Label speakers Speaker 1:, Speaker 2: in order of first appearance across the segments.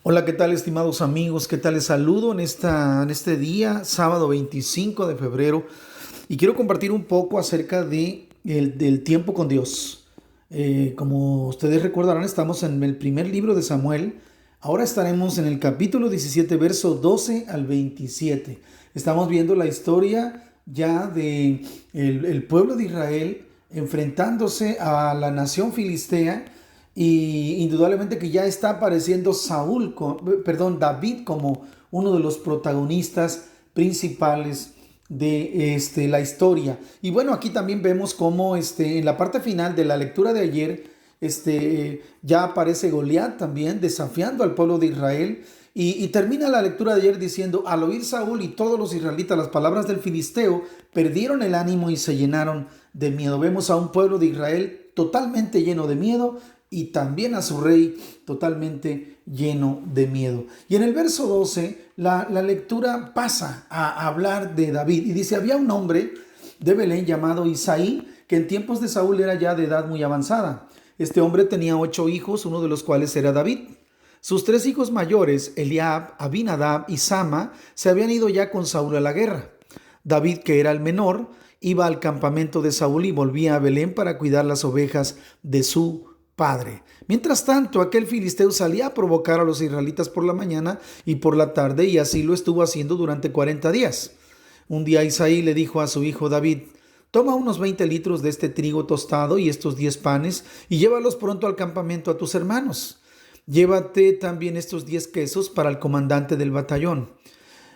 Speaker 1: Hola, ¿qué tal, estimados amigos? ¿Qué tal? Les saludo en este día, sábado 25 de febrero, y quiero compartir un poco acerca del tiempo con Dios. Como ustedes recordarán, estamos en el primer libro de Samuel. Ahora estaremos en el capítulo 17, verso 12 al 27. Estamos viendo la historia ya de el pueblo de Israel enfrentándose a la nación filistea, y indudablemente que ya está apareciendo David como uno de los protagonistas principales de la historia. Y bueno, aquí también vemos cómo en la parte final de la lectura de ayer, ya aparece Goliat también desafiando al pueblo de Israel. Y termina la lectura de ayer diciendo: al oír Saúl y todos los israelitas las palabras del filisteo, perdieron el ánimo y se llenaron de miedo. Vemos a un pueblo de Israel totalmente lleno de miedo, y también a su rey totalmente lleno de miedo. Y en el verso 12, la lectura pasa a hablar de David y dice: había un hombre de Belén llamado Isaí, que en tiempos de Saúl era ya de edad muy avanzada. Este hombre tenía 8 hijos, uno de los cuales era David. Sus 3 hijos mayores, Eliab, Abinadab y Sama, se habían ido ya con Saúl a la guerra. David, que era el menor, iba al campamento de Saúl y volvía a Belén para cuidar las ovejas de su padre. Mientras tanto, aquel filisteo salía a provocar a los israelitas por la mañana y por la tarde, y así lo estuvo haciendo durante 40 días. Un día Isaí le dijo a su hijo David: toma unos 20 litros de este trigo tostado y estos 10 panes y llévalos pronto al campamento a tus hermanos. Llévate también estos 10 quesos para el comandante del batallón.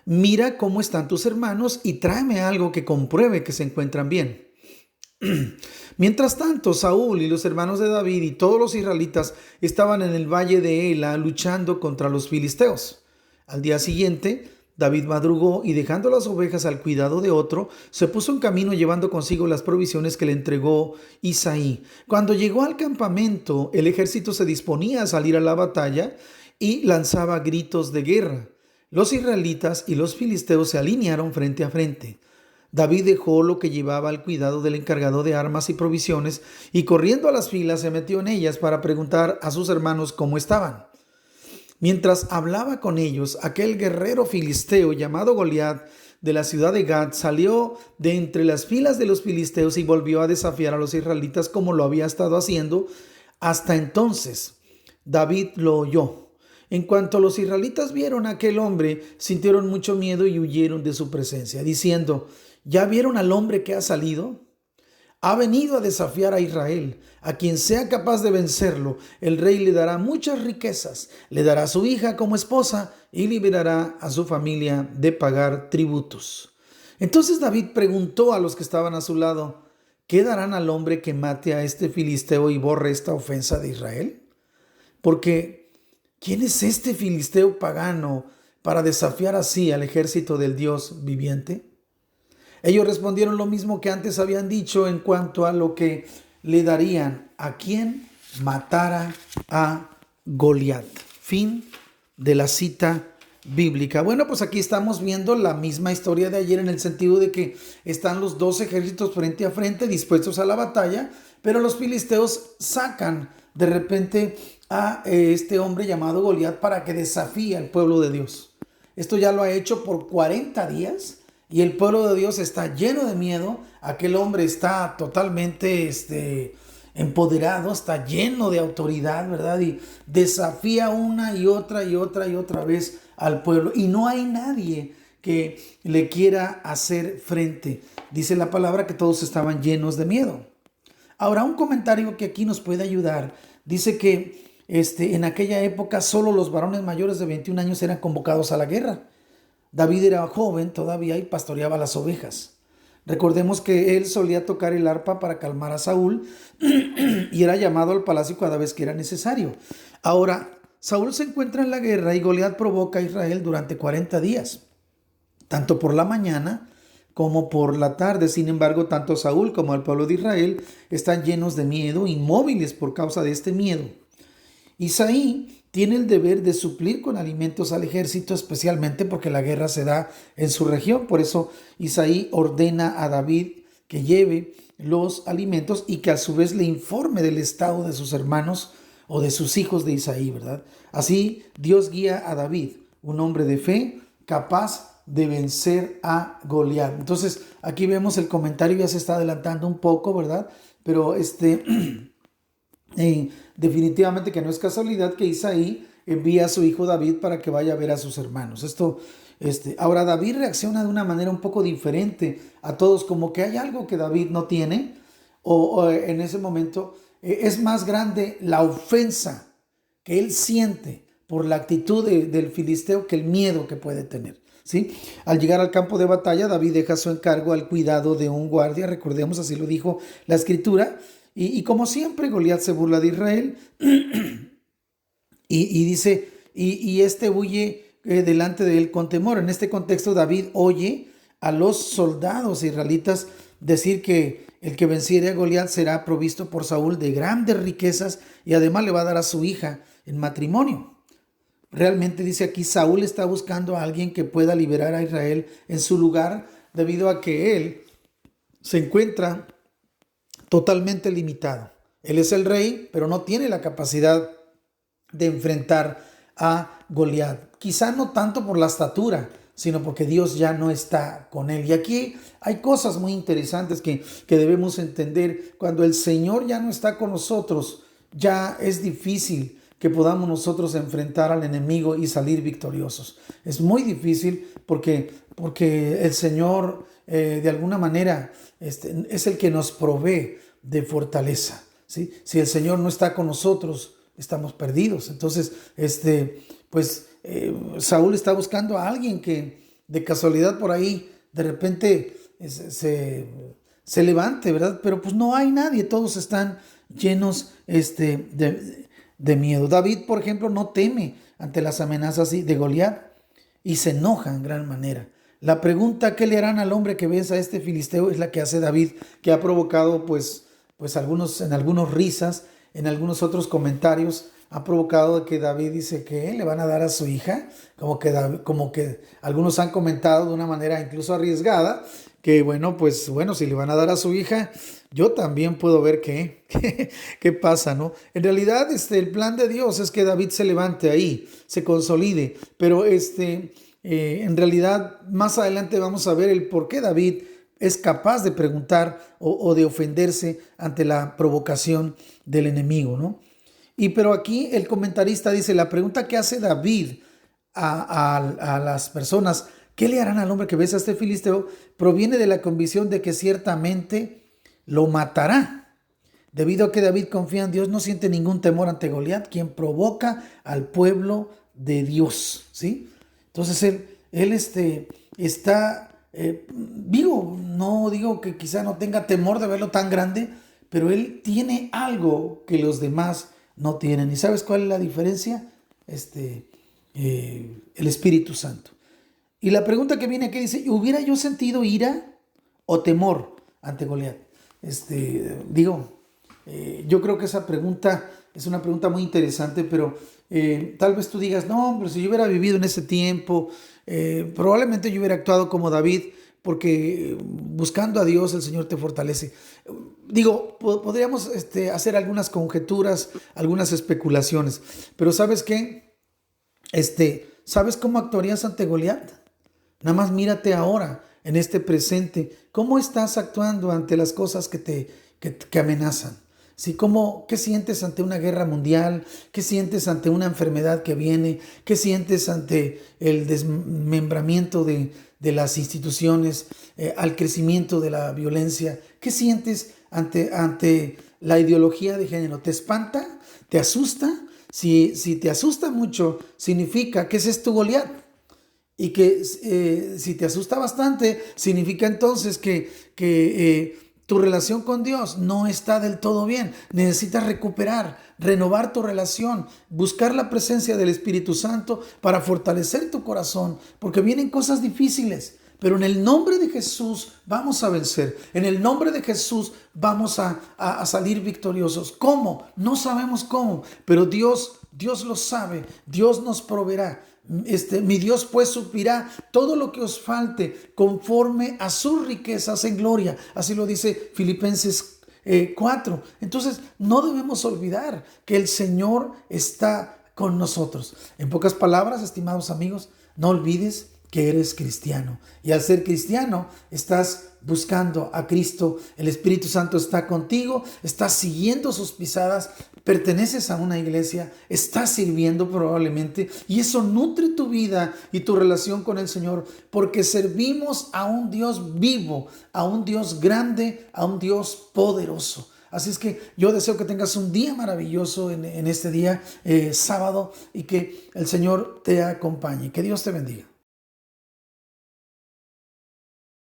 Speaker 1: Mira cómo están tus hermanos y tráeme algo que compruebe que se encuentran bien. Mientras tanto, Saúl y los hermanos de David y todos los israelitas estaban en el valle de Ela luchando contra los filisteos. Al día siguiente, David madrugó y, dejando las ovejas al cuidado de otro, se puso en camino llevando consigo las provisiones que le entregó Isaí. Cuando llegó al campamento, el ejército se disponía a salir a la batalla y lanzaba gritos de guerra. Los israelitas y los filisteos se alinearon frente a frente. David dejó lo que llevaba al cuidado del encargado de armas y provisiones y, corriendo a las filas, se metió en ellas para preguntar a sus hermanos cómo estaban. Mientras hablaba con ellos, aquel guerrero filisteo llamado Goliat, de la ciudad de Gat, salió de entre las filas de los filisteos y volvió a desafiar a los israelitas como lo había estado haciendo hasta entonces. David lo oyó. En cuanto los israelitas vieron a aquel hombre, sintieron mucho miedo y huyeron de su presencia, diciendo: ¿ya vieron al hombre que ha salido? Ha venido a desafiar a Israel. A quien sea capaz de vencerlo, el rey le dará muchas riquezas, le dará a su hija como esposa y liberará a su familia de pagar tributos. Entonces David preguntó a los que estaban a su lado: ¿qué darán al hombre que mate a este filisteo y borre esta ofensa de Israel? Porque ¿quién es este filisteo pagano para desafiar así al ejército del Dios viviente? Ellos respondieron lo mismo que antes habían dicho en cuanto a lo que le darían a quien matara a Goliat. Fin de la cita bíblica. Bueno, pues aquí estamos viendo la misma historia de ayer, en el sentido de que están los dos ejércitos frente a frente dispuestos a la batalla, pero los filisteos sacan de repente a este hombre llamado Goliat para que desafíe al pueblo de Dios. Esto ya lo ha hecho por 40 días. Y el pueblo de Dios está lleno de miedo. Aquel hombre está totalmente empoderado, está lleno de autoridad, ¿verdad? Y desafía una y otra y otra y otra vez al pueblo. Y no hay nadie que le quiera hacer frente. Dice la palabra que todos estaban llenos de miedo. Ahora, un comentario que aquí nos puede ayudar. Dice que en aquella época solo los varones mayores de 21 años eran convocados a la guerra. David era joven todavía y pastoreaba las ovejas. Recordemos que él solía tocar el arpa para calmar a Saúl y era llamado al palacio cada vez que era necesario. Ahora, Saúl se encuentra en la guerra y Goliat provoca a Israel durante 40 días, tanto por la mañana como por la tarde. Sin embargo, tanto Saúl como el pueblo de Israel están llenos de miedo, inmóviles por causa de este miedo. Isaí tiene el deber de suplir con alimentos al ejército, especialmente porque la guerra se da en su región. Por eso Isaí ordena a David que lleve los alimentos y que a su vez le informe del estado de sus hermanos o de sus hijos de Isaí, ¿verdad? Así Dios guía a David, un hombre de fe, capaz de vencer a Goliat. Entonces, aquí vemos el comentario, ya se está adelantando un poco, ¿verdad? Pero definitivamente que no es casualidad que Isaí envía a su hijo David para que vaya a ver a sus hermanos. Ahora David reacciona de una manera un poco diferente a todos, como que hay algo que David no tiene, o en ese momento es más grande la ofensa que él siente por la actitud del filisteo que el miedo que puede tener. ¿Sí? Al llegar al campo de batalla, David deja su encargo al cuidado de un guardia, recordemos, así lo dijo la escritura, y como siempre, Goliat se burla de Israel y dice, y este huye delante de él con temor. En este contexto, David oye a los soldados israelitas decir que el que venciere a Goliat será provisto por Saúl de grandes riquezas y además le va a dar a su hija en matrimonio. Realmente dice aquí, Saúl está buscando a alguien que pueda liberar a Israel en su lugar, debido a que él se encuentra totalmente limitado. Él es el rey, pero no tiene la capacidad de enfrentar a Goliat. Quizá no tanto por la estatura, sino porque Dios ya no está con él. Y aquí hay cosas muy interesantes que debemos entender. Cuando el Señor ya no está con nosotros, ya es difícil que podamos nosotros enfrentar al enemigo y salir victoriosos. Es muy difícil porque el Señor de alguna manera es el que nos provee de fortaleza, ¿sí? Si el Señor no está con nosotros, estamos perdidos. Entonces, Saúl está buscando a alguien que de casualidad por ahí de repente se levante, ¿verdad? Pero pues no hay nadie, todos están llenos de miedo. David, por ejemplo, no teme ante las amenazas de Goliat y se enoja en gran manera. La pregunta, ¿qué le harán al hombre que venza a este filisteo?, es la que hace David, que ha provocado en algunos risas, en algunos otros comentarios, ha provocado que David dice que le van a dar a su hija, como que algunos han comentado de una manera incluso arriesgada, que si le van a dar a su hija, yo también puedo ver qué pasa, ¿no? En realidad, el plan de Dios es que David se levante ahí, se consolide, pero en realidad más adelante vamos a ver el por qué David es capaz de preguntar o de ofenderse ante la provocación del enemigo, ¿no? Pero aquí el comentarista dice, la pregunta que hace David a las personas, ¿qué le harán al hombre que besa a este filisteo?, proviene de la convicción de que ciertamente lo matará. Debido a que David confía en Dios, no siente ningún temor ante Goliat, quien provoca al pueblo de Dios, ¿sí? Entonces él está, no digo que quizá no tenga temor de verlo tan grande, pero él tiene algo que los demás no tienen. ¿Y sabes cuál es la diferencia? El Espíritu Santo. Y la pregunta que viene aquí dice, ¿hubiera yo sentido ira o temor ante Goliat? Yo creo que esa pregunta es una pregunta muy interesante, pero tal vez tú digas, no, pero si yo hubiera vivido en ese tiempo, probablemente yo hubiera actuado como David, porque buscando a Dios el Señor te fortalece. Podríamos hacer algunas conjeturas, algunas especulaciones, pero ¿sabes qué? ¿Sabes cómo actuarías ante Goliat? Nada más mírate ahora, en este presente, cómo estás actuando ante las cosas que amenazan. ¿Sí? ¿Qué sientes ante una guerra mundial? ¿Qué sientes ante una enfermedad que viene? ¿Qué sientes ante el desmembramiento de las instituciones, al crecimiento de la violencia? ¿Qué sientes ante la ideología de género? ¿Te espanta? ¿Te asusta? Si te asusta mucho, significa que ese es tu Goliat. Y que si te asusta bastante, significa entonces que tu relación con Dios no está del todo bien. Necesitas renovar tu relación, buscar la presencia del Espíritu Santo para fortalecer tu corazón, porque vienen cosas difíciles. Pero en el nombre de Jesús vamos a vencer. En el nombre de Jesús vamos a salir victoriosos. ¿Cómo? No sabemos cómo, pero Dios lo sabe. Dios nos proveerá. Mi Dios pues suplirá todo lo que os falte conforme a sus riquezas en gloria. Así lo dice Filipenses 4. Entonces, no debemos olvidar que el Señor está con nosotros. En pocas palabras, estimados amigos, no olvides que eres cristiano. Y al ser cristiano, estás buscando a Cristo. El Espíritu Santo está contigo, estás siguiendo sus pisadas, perteneces a una iglesia, estás sirviendo probablemente, y eso nutre tu vida y tu relación con el Señor, porque servimos a un Dios vivo, a un Dios grande, a un Dios poderoso. Así es que yo deseo que tengas un día maravilloso en este día sábado, y que el Señor te acompañe. Que Dios te bendiga.